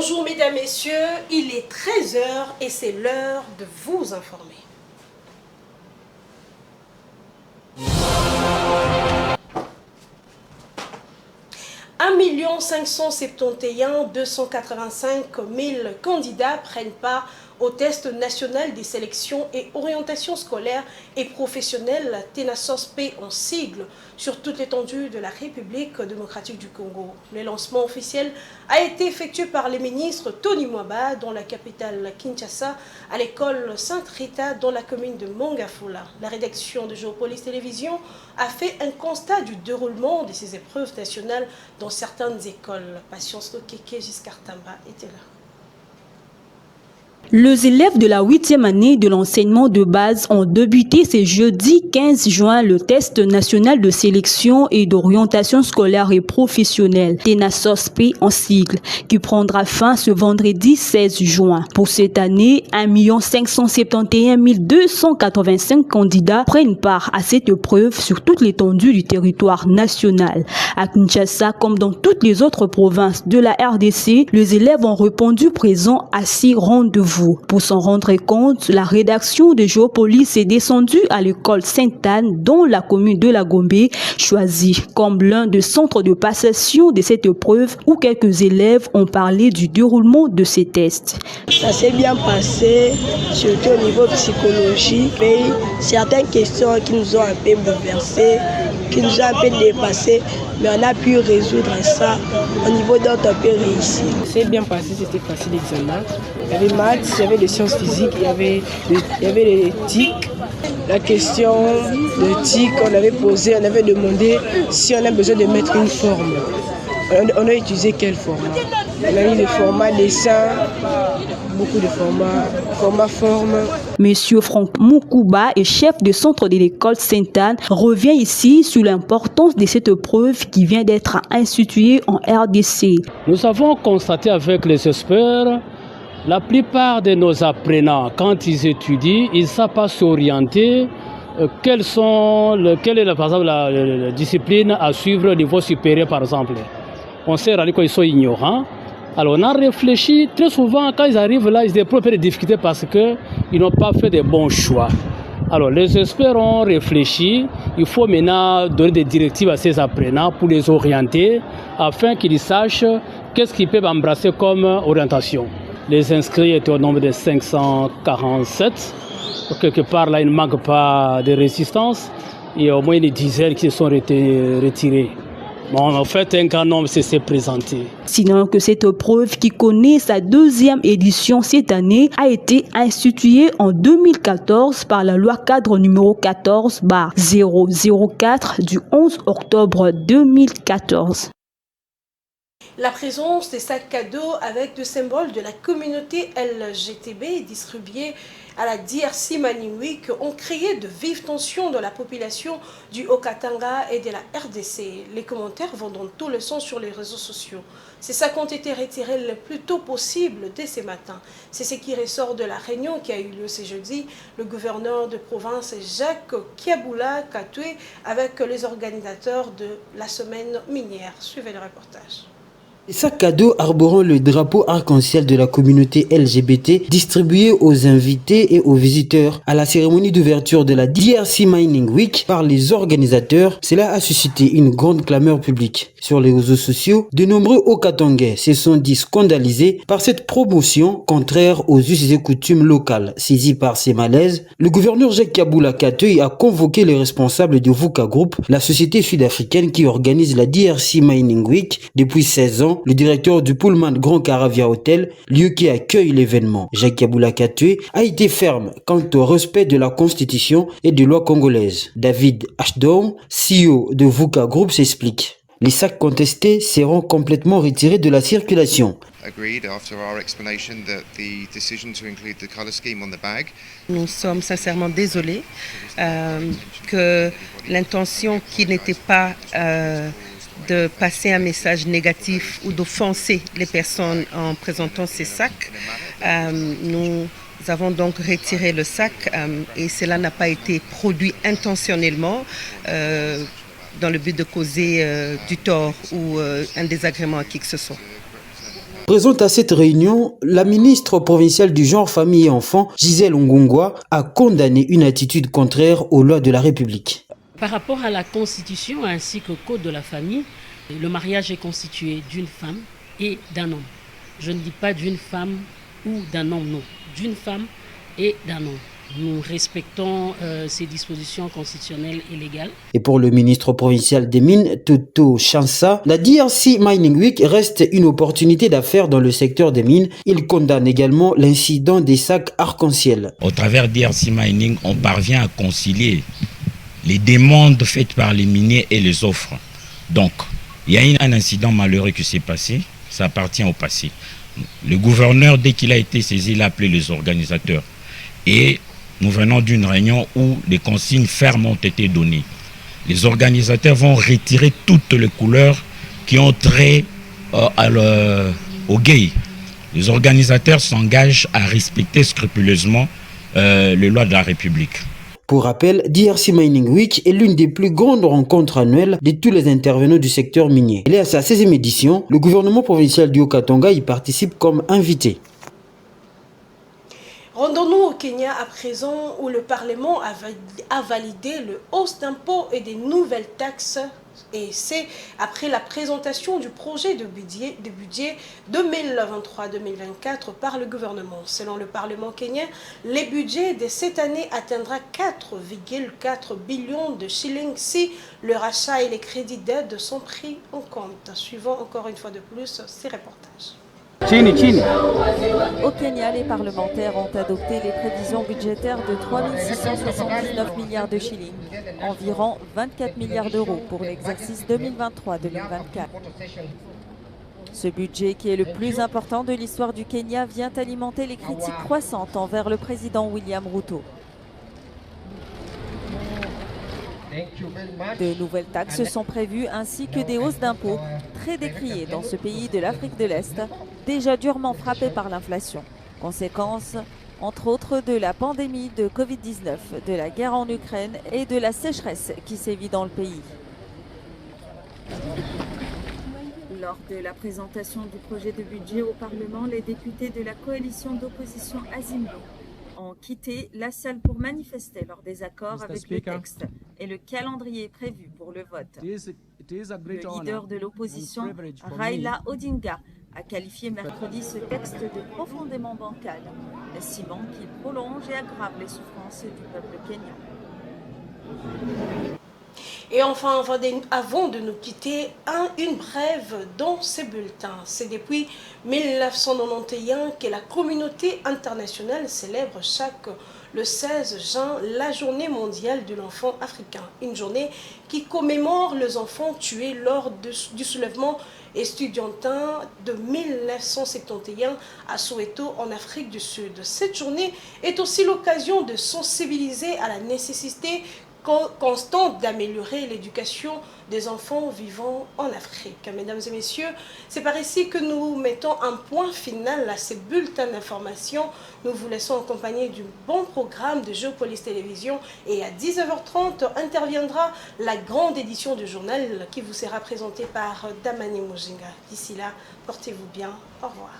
Bonjour mesdames, messieurs, il est 13 h et c'est l'heure de vous informer. Un 1 285 000 candidats prennent part au test national des sélections et orientations scolaires et professionnelles TENASOSP en sigle sur toute l'étendue de la République démocratique du Congo. Le lancement officiel a été effectué par le ministre Tony Mwaba dans la capitale Kinshasa à l'école Sainte-Rita dans la commune de Mongafula. La rédaction de Géopolis Télévision a fait un constat du déroulement de ces épreuves nationales dans certaines écoles. Patience Lokeke Giscard Tamba était là. Les élèves de la 8e année de l'enseignement de base ont débuté ce jeudi 15 juin le test national de sélection et d'orientation scolaire et professionnelle, TENASOSP en sigle, qui prendra fin ce vendredi 16 juin. Pour cette année, 1 571 285 candidats prennent part à cette épreuve sur toute l'étendue du territoire national. À Kinshasa, comme dans toutes les autres provinces de la RDC, les élèves ont répondu présents à 6 rendez-vous. Pour s'en rendre compte, la rédaction de Géopolis est descendue à l'école Sainte-Anne, dont la commune de la Gombe, choisie comme l'un des centres de passation de cette épreuve où quelques élèves ont parlé du déroulement de ces tests. Ça s'est bien passé, surtout au niveau psychologique, mais certaines questions qui nous ont un peu bouleversés, qui nous ont un peu dépassés, mais on a pu résoudre ça au niveau d'un peu réussi. C'est bien passé, c'était facile l'examen. Il y avait maths, il y avait les sciences physiques, il y avait les TIC. La question de TIC, on avait posé, on avait demandé si on a besoin de mettre une forme. On a utilisé quel format? On a eu le format dessin, beaucoup de format forme. Monsieur Franck Moukouba, chef de centre de l'école Sainte-Anne, revient ici sur l'importance de cette épreuve qui vient d'être instituée en RDC. Nous avons constaté avec les experts, la plupart de nos apprenants, quand ils étudient, ils ne savent pas s'orienter. Quelle est par exemple la discipline à suivre au niveau supérieur, par exemple. On s'est rendu compte qu'ils sont ignorants. Alors on a réfléchi, très souvent quand ils arrivent là, ils éprouvent des difficultés parce qu'ils n'ont pas fait de bons choix. Alors les experts ont réfléchi, il faut maintenant donner des directives à ces apprenants pour les orienter afin qu'ils sachent qu'est-ce qu'ils peuvent embrasser comme orientation. Les inscrits étaient au nombre de 547. Quelque part là, il ne manque pas de résistance. Il y a au moins une dizaine qui se sont retirés. Bon, en fait, un grand nombre s'est présenté. Sinon que cette épreuve, qui connaît sa 2e édition cette année, a été instituée en 2014 par la loi cadre numéro 14/004 du 11 octobre 2014. La présence des sacs cadeaux avec le symbole de la communauté LGTB distribués à la DRC Mining Week ont créé de vives tensions dans la population du Haut-Katanga et de la RDC. Les commentaires vont dans tous les sens sur les réseaux sociaux. Ces sacs ont été retirés le plus tôt possible dès ce matin. C'est ce qui ressort de la réunion qui a eu lieu ce jeudi. Le gouverneur de province Jacques Kiaboula Katoué avec les organisateurs de la semaine minière. Suivez le reportage. Les sacs cadeaux arborant le drapeau arc-en-ciel de la communauté LGBT distribués aux invités et aux visiteurs à la cérémonie d'ouverture de la DRC Mining Week par les organisateurs, cela a suscité une grande clameur publique. Sur les réseaux sociaux, de nombreux Haut-Katangais se sont dit scandalisés par cette promotion contraire aux us et coutumes locales. Saisi par ces malaises, le gouverneur Jacques Kiaboula Katoué a convoqué les responsables de VUCA Group, la société sud-africaine qui organise la DRC Mining Week depuis 16 ans, le directeur du Pullman Grand Caravia Hotel, lieu qui accueille l'événement. Jacques Kiaboula Katoué a été ferme quant au respect de la Constitution et des lois congolaises. David Ashdown, CEO de VUCA Group, s'explique. Les sacs contestés seront complètement retirés de la circulation. Nous sommes sincèrement désolés que l'intention qui n'était pas de passer un message négatif ou d'offenser les personnes en présentant ces sacs. Nous avons donc retiré le sac et cela n'a pas été produit intentionnellement dans le but de causer du tort ou un désagrément à qui que ce soit. Présente à cette réunion, la ministre provinciale du genre, famille et enfants, Gisèle Ngongwa, a condamné une attitude contraire aux lois de la République. Par rapport à la Constitution ainsi qu'au Code de la famille, le mariage est constitué d'une femme et d'un homme. Je ne dis pas d'une femme ou d'un homme, non. D'une femme et d'un homme. Nous respectons ces dispositions constitutionnelles et légales. Et pour le ministre provincial des Mines, Toto Chansa, la DRC Mining Week reste une opportunité d'affaires dans le secteur des mines. Il condamne également l'incident des sacs arc-en-ciel. Au travers DRC Mining, on parvient à concilier les demandes faites par les miniers et les offres. Donc, il y a un incident malheureux qui s'est passé, ça appartient au passé. Le gouverneur, dès qu'il a été saisi, il a appelé les organisateurs. Et nous venons d'une réunion où les consignes fermes ont été données. Les organisateurs vont retirer toutes les couleurs qui ont trait au gay. Les organisateurs s'engagent à respecter scrupuleusement les lois de la République. Pour rappel, DRC Mining Week est l'une des plus grandes rencontres annuelles de tous les intervenants du secteur minier. Elle est à sa 16e édition. Le gouvernement provincial du Haut-Katanga y participe comme invité. Rendons-nous au Kenya à présent où le Parlement a validé le hausse d'impôts et des nouvelles taxes. Et c'est après la présentation du projet de budget 2023-2024 par le gouvernement. Selon le Parlement kenyan, les budgets de cette année atteindra 4,4 billions de shillings si le rachat et les crédits d'aide sont pris en compte. Suivant encore une fois de plus ces reportages. Au Kenya, les parlementaires ont adopté les prévisions budgétaires de 3 679 milliards de shillings, environ 24 milliards d'euros pour l'exercice 2023-2024. Ce budget, qui est le plus important de l'histoire du Kenya, vient alimenter les critiques croissantes envers le président William Ruto. De nouvelles taxes sont prévues ainsi que des hausses d'impôts très décriées dans ce pays de l'Afrique de l'Est, déjà durement frappé par l'inflation. Conséquence, entre autres, de la pandémie de Covid-19, de la guerre en Ukraine et de la sécheresse qui sévit dans le pays. Lors de la présentation du projet de budget au Parlement, les députés de la coalition d'opposition Azimio ont quitté la salle pour manifester leur désaccord avec le texte et le calendrier prévu pour le vote. Le leader de l'opposition, Raila Odinga, a qualifié mercredi ce texte de profondément bancal, estimant qu'il prolonge et aggrave les souffrances du peuple kényan. Et enfin, avant de nous quitter, une brève dans ces bulletins. C'est depuis 1991 que la communauté internationale célèbre le 16 juin la journée mondiale de l'enfant africain. Une journée qui commémore les enfants tués lors du soulèvement estudiantin de 1971 à Soweto en Afrique du Sud. Cette journée est aussi l'occasion de sensibiliser à la nécessité constante d'améliorer l'éducation des enfants vivant en Afrique. Mesdames et messieurs, c'est par ici que nous mettons un point final à ces bulletins d'information. Nous vous laissons accompagner du bon programme de Géopolis Télévision et à 19h30 interviendra la grande édition du journal qui vous sera présentée par Damani Mujinga. D'ici là, portez-vous bien. Au revoir.